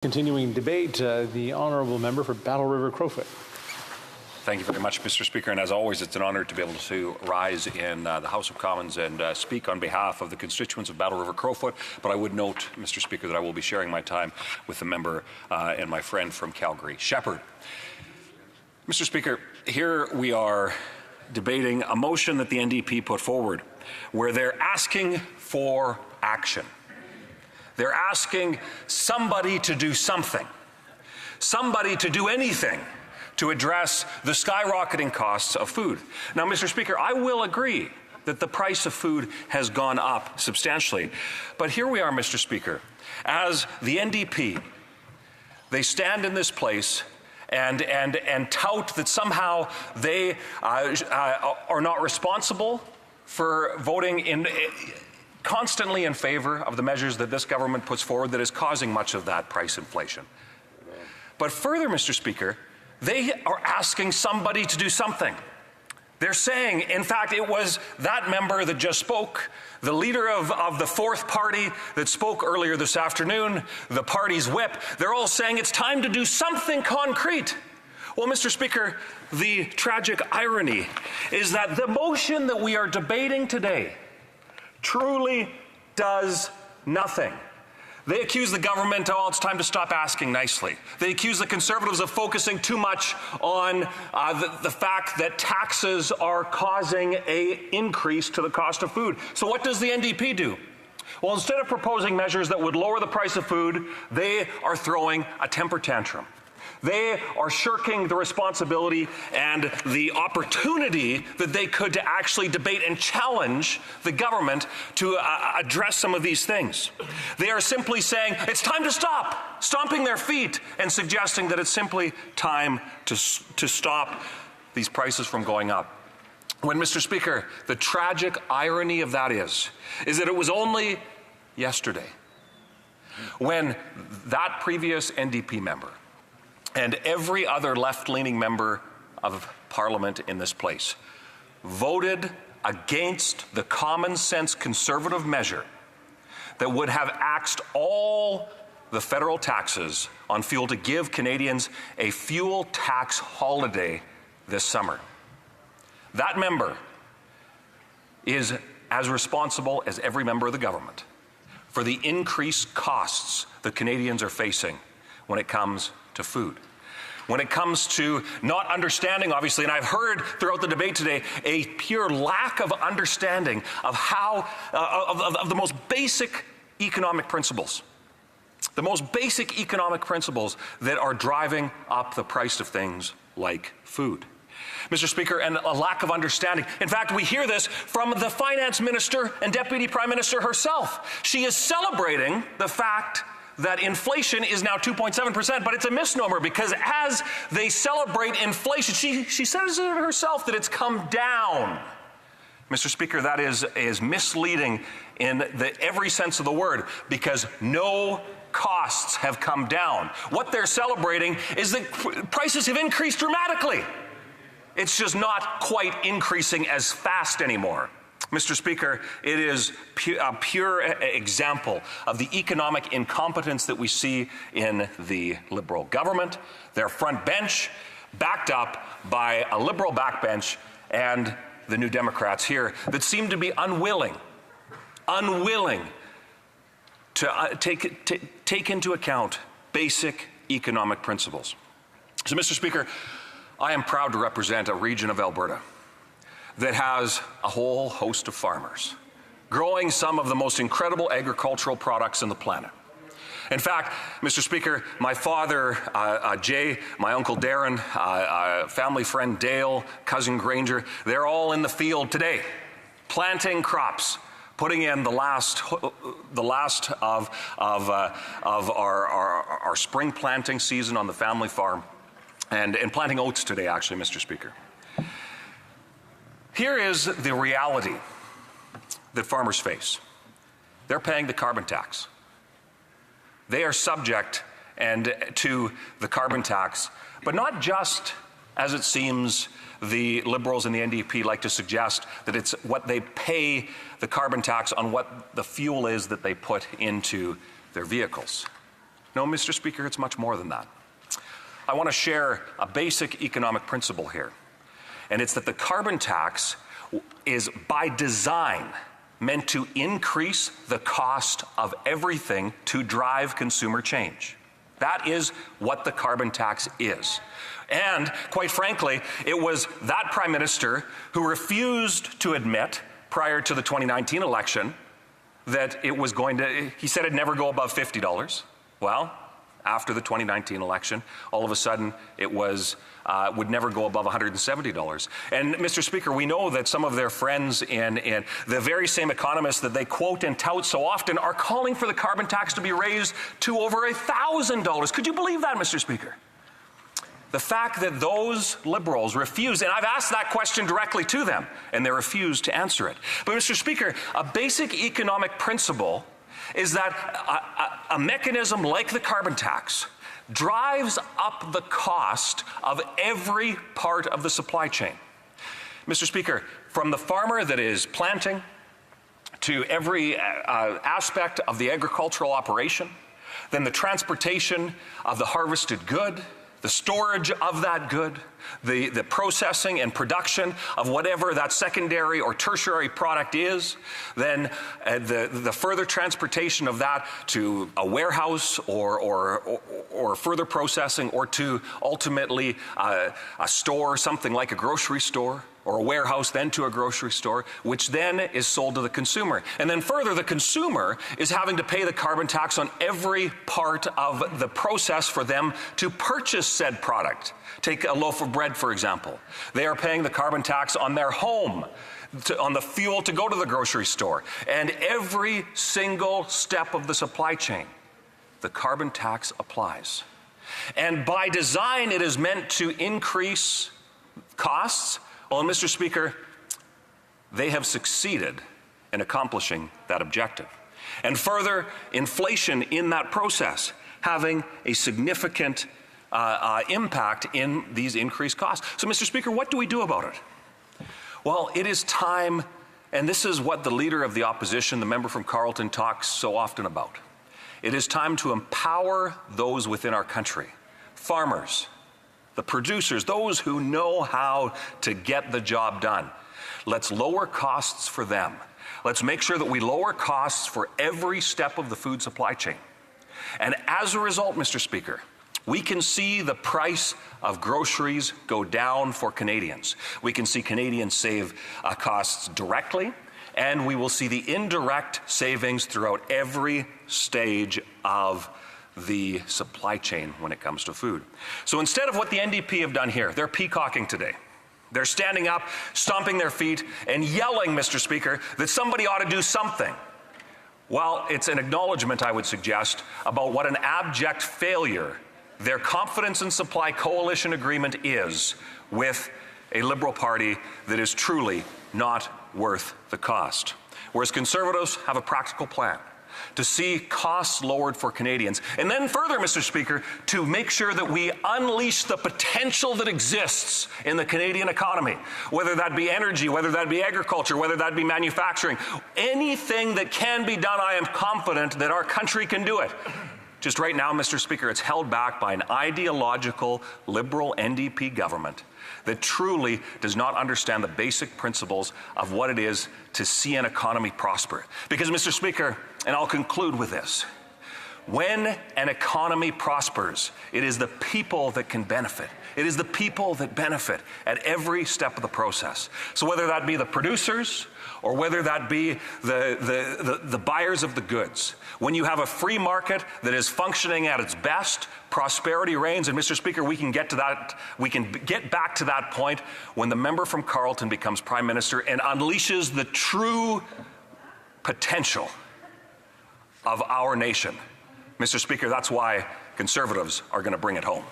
Continuing debate, the honourable member for Battle River Crowfoot. Thank you very much, Mr. Speaker, and as always, it's an honour to be able to rise in the House of Commons and speak on behalf of the constituents of Battle River Crowfoot. But I would note, Mr. Speaker, that I will be sharing my time with the member and my friend from Calgary, Shepherd. Mr. Speaker, here we are debating a motion that the NDP put forward, where they're asking for action. They're asking somebody to do something, somebody to do anything to address the skyrocketing costs of food. Now, Mr. Speaker, I will agree that the price of food has gone up substantially. But here we are, Mr. Speaker, as the NDP, they stand in this place and tout that somehow they are not responsible for voting constantly in favor of the measures that this government puts forward that is causing much of that price inflation. But further, Mr. Speaker, they are asking somebody to do something. They're saying, in fact, it was that member that just spoke, the leader of the fourth party that spoke earlier this afternoon, the party's whip, they're all saying it's time to do something concrete. Well, Mr. Speaker, the tragic irony is that the motion that we are debating today truly does nothing. They accuse the government, it's time to stop asking nicely. They accuse the Conservatives of focusing too much on the fact that taxes are causing an increase to the cost of food. So what does the NDP do? Well, instead of proposing measures that would lower the price of food, they are throwing a temper tantrum. They are shirking the responsibility and the opportunity that they could to actually debate and challenge the government to address some of these things. They are simply saying it's time to stop, stomping their feet and suggesting that it's simply time to stop these prices from going up. When, Mr. Speaker, the tragic irony of that is that it was only yesterday when that previous NDP member and every other left-leaning member of Parliament in this place voted against the common-sense Conservative measure that would have axed all the federal taxes on fuel to give Canadians a fuel tax holiday this summer. That member is as responsible as every member of the government for the increased costs that Canadians are facing when it comes to food. When it comes to not understanding, obviously, and I've heard throughout the debate today, a pure lack of understanding of how, of the most basic economic principles. The most basic economic principles that are driving up the price of things like food. Mr. Speaker, and a lack of understanding. In fact, we hear this from the Finance Minister and Deputy Prime Minister herself. She is celebrating the fact that inflation is now 2.7%, but it's a misnomer because as they celebrate inflation, she says it herself that it's come down. Mr. Speaker, that is misleading in every sense of the word because no costs have come down. What they're celebrating is that prices have increased dramatically. It's just not quite increasing as fast anymore. Mr. Speaker, it is a pure example of the economic incompetence that we see in the Liberal government, their front bench, backed up by a Liberal backbench and the New Democrats here that seem to be unwilling to take into account basic economic principles. So, Mr. Speaker, I am proud to represent a region of Alberta that has a whole host of farmers growing some of the most incredible agricultural products on the planet. In fact, Mr. Speaker, my father, Jay, my uncle Darren, family friend Dale, cousin Granger, they're all in the field today, planting crops, putting in the last of our spring planting season on the family farm, and planting oats today, actually, Mr. Speaker. Here is the reality that farmers face. They're paying the carbon tax. They are subject to the carbon tax, but not just, as it seems, the Liberals and the NDP like to suggest, that it's what they pay the carbon tax on what the fuel is that they put into their vehicles. No, Mr. Speaker, it's much more than that. I want to share a basic economic principle here, and it's that the carbon tax is by design meant to increase the cost of everything to drive consumer change. That is what the carbon tax is. And quite frankly, it was that Prime Minister who refused to admit prior to the 2019 election that it was going to, he said it'd never go above $50. Well, after the 2019 election, all of a sudden it was would never go above $170. And Mr. Speaker, we know that some of their friends in the very same economists that they quote and tout so often are calling for the carbon tax to be raised to over $1,000. Could you believe that, Mr. Speaker? The fact that those Liberals refuse, and I've asked that question directly to them, and they refuse to answer it. But Mr. Speaker, a basic economic principle is that a mechanism like the carbon tax drives up the cost of every part of the supply chain. Mr. Speaker, from the farmer that is planting to every aspect of the agricultural operation, then the transportation of the harvested good, the storage of that good, the processing and production of whatever that secondary or tertiary product is, then the further transportation of that to a warehouse or further processing, or to ultimately a store, something like a grocery store, or a warehouse, then to a grocery store, which then is sold to the consumer. And then further, the consumer is having to pay the carbon tax on every part of the process for them to purchase said product. Take a loaf of bread, for example. They are paying the carbon tax on their home, on the fuel to go to the grocery store. And every single step of the supply chain, the carbon tax applies. And by design, it is meant to increase costs. Well, Mr. Speaker, they have succeeded in accomplishing that objective. And further, inflation in that process having a significant impact in these increased costs. So, Mr. Speaker, what do we do about it? Well, it is time, and this is what the Leader of the Opposition, the member from Carleton, talks so often about. It is time to empower those within our country, farmers, the producers, those who know how to get the job done. Let's lower costs for them. Let's make sure that we lower costs for every step of the food supply chain. And as a result, Mr. Speaker, we can see the price of groceries go down for Canadians. We can see Canadians save costs directly, and we will see the indirect savings throughout every stage of the supply chain when it comes to food. So instead of what the NDP have done here, they're peacocking today. They're standing up, stomping their feet, and yelling, Mr. Speaker, that somebody ought to do something. Well, it's an acknowledgement, I would suggest, about what an abject failure their confidence in supply coalition agreement is with a Liberal Party that is truly not worth the cost. Whereas Conservatives have a practical plan to see costs lowered for Canadians. And then further, Mr. Speaker, to make sure that we unleash the potential that exists in the Canadian economy, whether that be energy, whether that be agriculture, whether that be manufacturing. Anything that can be done, I am confident that our country can do it. Just right now, Mr. Speaker, it's held back by an ideological Liberal-NDP government that truly does not understand the basic principles of what it is to see an economy prosper. Because, Mr. Speaker, and I'll conclude with this, when an economy prospers, it is the people that can benefit. It is the people that benefit at every step of the process. So whether that be the producers or whether that be the buyers of the goods, when you have a free market that is functioning at its best, prosperity reigns. And Mr. Speaker, we can get to that. We can get back to that point when the member from Carleton becomes Prime Minister and unleashes the true potential of our nation. Mr. Speaker, that's why Conservatives are going to bring it home.